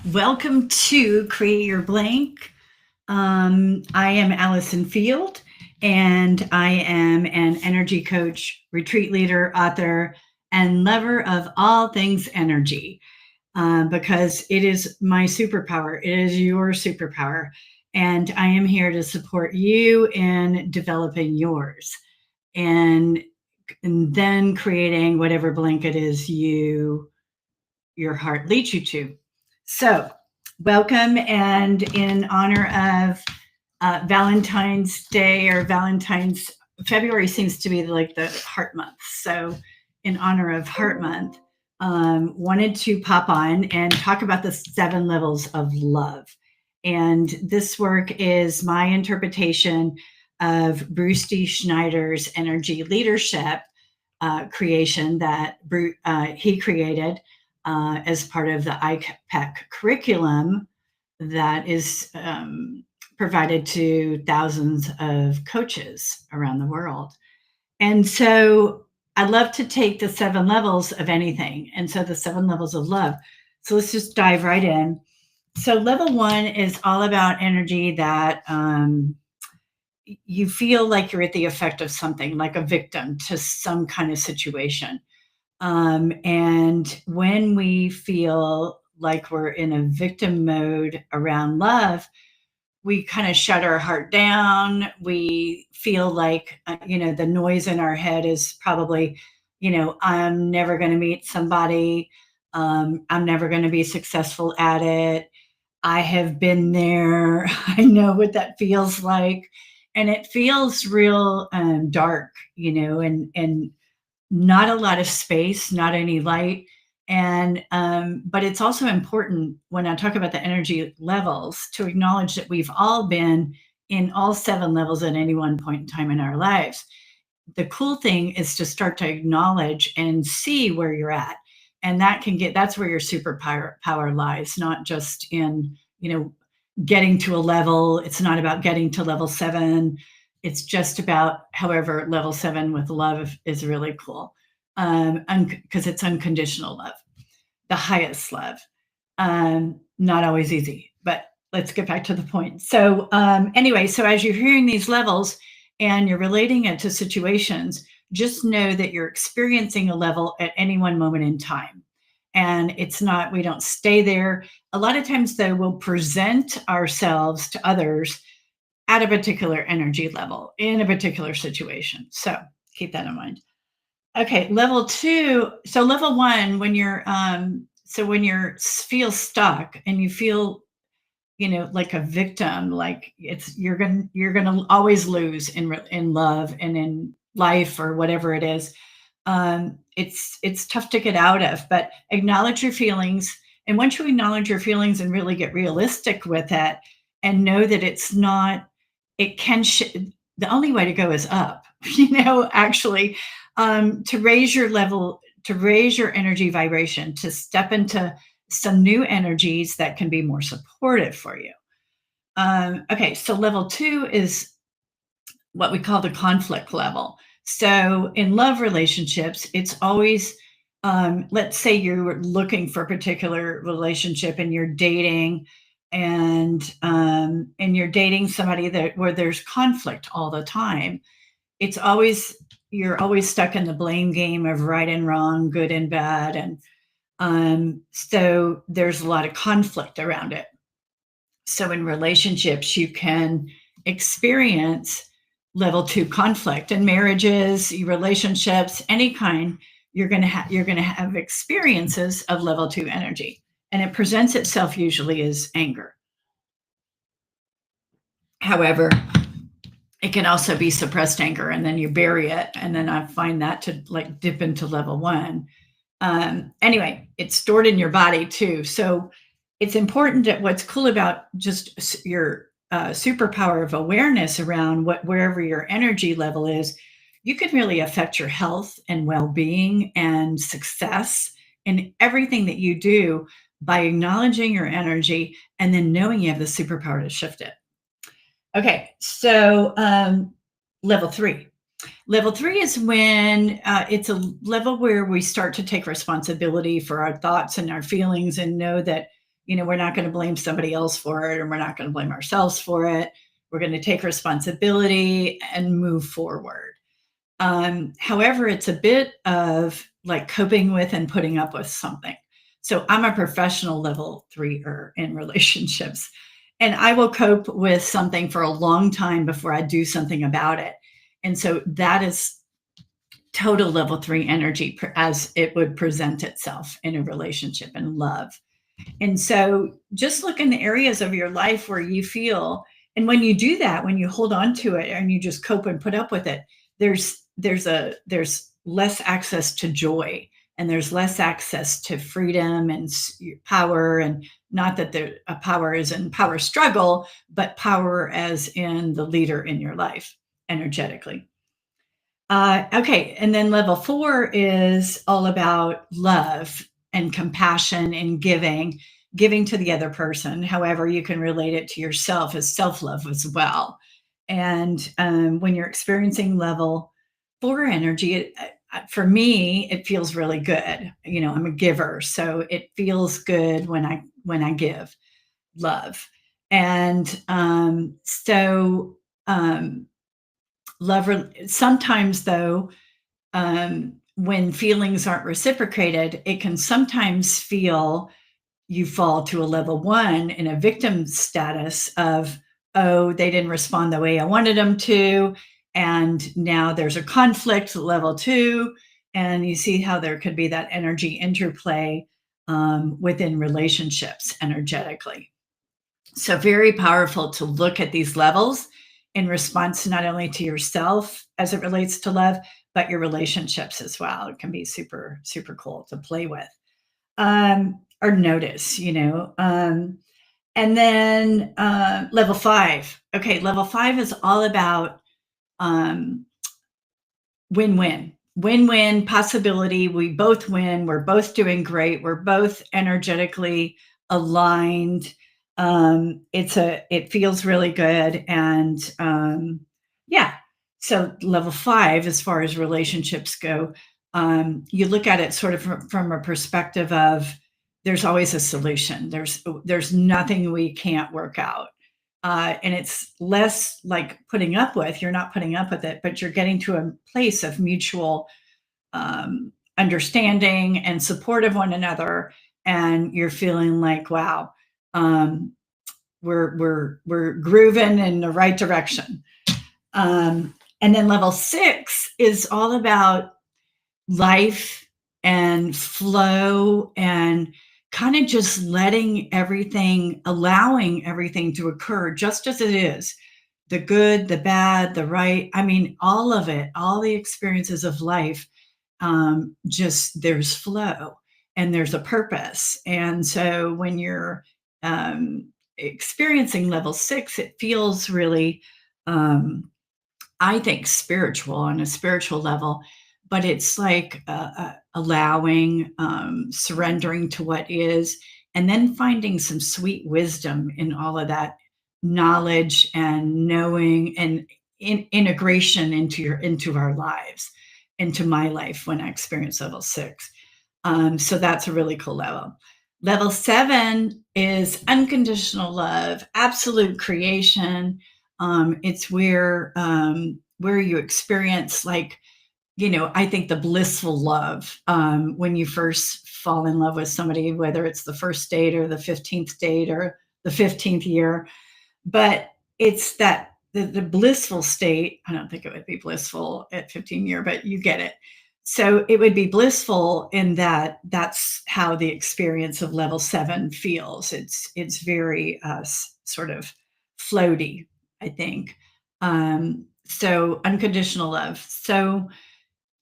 Welcome to Create Your Blank. I am Allison Field, and I am an energy coach, retreat leader, author, and lover of all things energy because it is my superpower. It is your superpower. And I am here to support you in developing yours and, and then creating whatever blanket is your heart leads you to. So, welcome, and in honor of Valentine's Day or Valentine's February seems to be like the Heart Month. So, in honor of Heart Month, wanted to pop on and talk about the 7 levels of love. And this work is my interpretation of Bruce D. Schneider's energy leadership creation that he created as part of the IPEC curriculum that is provided to thousands of coaches around the world. And so I love to take the 7 levels of anything. And so the 7 levels of love. So let's just dive right in. So level 1 is all about energy that you feel like you're at the effect of something, like a victim to some kind of situation. And when we feel like we're in a victim mode around love, we kind of shut our heart down. We feel like, the noise in our head is probably, I'm never going to meet somebody. I'm never going to be successful at it. I have been there. I know what that feels like. And it feels real dark, and not a lot of space, not any light. And but it's also important when I talk about the energy levels to acknowledge that we've all been in all 7 levels at any one point in time in our lives. The cool thing is to start to acknowledge and see where you're at. And that's where your superpower lies, not just in, getting to a level. It's not about getting to level 7. It's just about, however, level 7 with love is really cool because it's unconditional love, the highest love. Not always easy, but let's get back to the point. So anyway, so as you're hearing these levels and you're relating it to situations, just know that you're experiencing a level at any one moment in time. And we don't stay there. A lot of times, though, we'll present ourselves to others at a particular energy level in a particular situation. So keep that in mind. Okay, level 2. So level 1, when you're feel stuck and you feel, like a victim, like you're gonna always lose in love and in life or whatever it is. It's tough to get out of, but acknowledge your feelings. And once you acknowledge your feelings and really get realistic with it and know that it's not, the only way to go is up, actually, to raise your level, to raise your energy vibration, to step into some new energies that can be more supportive for you. Okay, so level 2 is what we call the conflict level. So in love relationships, it's always, let's say you're looking for a particular relationship and you're dating, and you're dating somebody where there's conflict all the time. You're always stuck in the blame game of right and wrong, good and bad, and so there's a lot of conflict around it. So in relationships, you can experience level 2 conflict. In marriages, relationships, any kind, you're going to have experiences of level 2 energy, and it presents itself usually as anger. However, it can also be suppressed anger, and then you bury it, and then I find that to like dip into level 1. Anyway, it's stored in your body too. So it's important that what's cool about just your superpower of awareness around wherever your energy level is, you can really affect your health and well-being and success in everything that you do by acknowledging your energy and then knowing you have the superpower to shift it. Okay, so level 3. Level 3 is when it's a level where we start to take responsibility for our thoughts and our feelings and know that, we're not going to blame somebody else for it, and we're not going to blame ourselves for it. We're going to take responsibility and move forward. However, it's a bit of like coping with and putting up with something. So I'm a professional level 3er in relationships, and I will cope with something for a long time before I do something about it. And so that is total level 3 energy as it would present itself in a relationship and love. And so just look in the areas of your life where you feel, and when you do that, when you hold on to it and you just cope and put up with it, there's less access to joy, and there's less access to freedom and power. And not that a power is in power struggle, but power as in the leader in your life energetically. Okay, and then level 4 is all about love and compassion and giving to the other person. However, you can relate it to yourself as self-love as well. And when you're experiencing level 4 energy, for me, it feels really good. I'm a giver, so it feels good when I give love. And sometimes though, when feelings aren't reciprocated, it can sometimes feel you fall to a level 1 in a victim status of, oh, they didn't respond the way I wanted them to. And now there's a conflict at level 2. And you see how there could be that energy interplay within relationships energetically. So very powerful to look at these levels in response not only to yourself as it relates to love, but your relationships as well. It can be super, super cool to play with or notice, And then level 5. Okay, level 5 is all about win-win. Win-win possibility. We both win. We're both doing great. We're both energetically aligned. It feels really good. And yeah, so level 5, as far as relationships go, you look at it sort of from a perspective of there's always a solution. There's nothing we can't work out. And it's less like putting up with, you're not putting up with it, but you're getting to a place of mutual understanding and support of one another. And you're feeling like, wow, we're grooving in the right direction. And then level 6 is all about life and flow and kind of just letting everything, allowing everything to occur just as it is. The good, the bad, the right. I mean, all of it, all the experiences of life, just there's flow and there's a purpose. And so when you're experiencing level 6, it feels really, I think, spiritual on a spiritual level, but it's like allowing, surrendering to what is, and then finding some sweet wisdom in all of that knowledge and knowing and integration into our lives, into my life when I experienced level 6. So that's a really cool level. Level 7 is unconditional love, absolute creation. It's where you experience, like, I think the blissful love, when you first fall in love with somebody, whether it's the first date or the 15th date or the 15th year, but it's that the blissful state. I don't think it would be blissful at 15 year, but you get it. So it would be blissful in that that's how the experience of level 7 feels. It's very sort of floaty, I think. So unconditional love. So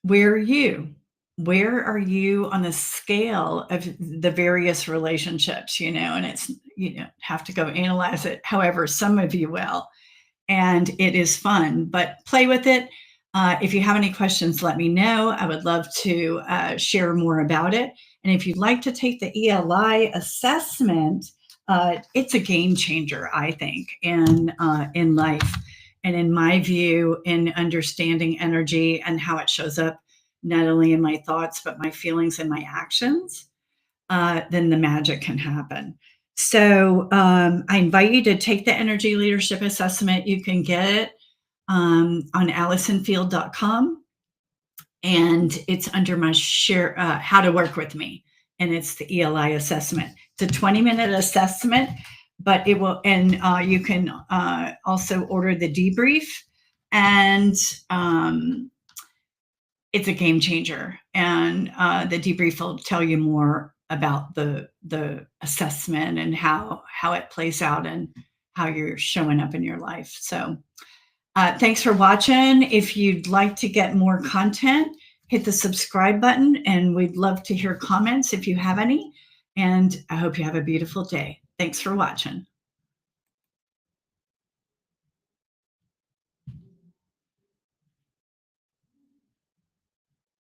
where are you? Where are you on the scale of the various relationships, and it's, have to go analyze it. However, some of you will, and it is fun, but play with it. If you have any questions, let me know. I would love to share more about it. And if you'd like to take the ELI assessment, it's a game changer, I think, in life. And in my view, in understanding energy and how it shows up, not only in my thoughts, but my feelings and my actions, then the magic can happen. So I invite you to take the energy leadership assessment. You can get it on allisonfield.com, and it's under my share how to work with me, and it's the ELI assessment. It's a 20-minute assessment, but it will, and you can also order the debrief, and it's a game changer. And the debrief will tell you more about the assessment and how it plays out and how you're showing up in your life. So thanks for watching. If you'd like to get more content, hit the subscribe button, and we'd love to hear comments if you have any. And I hope you have a beautiful day. Thanks for watching.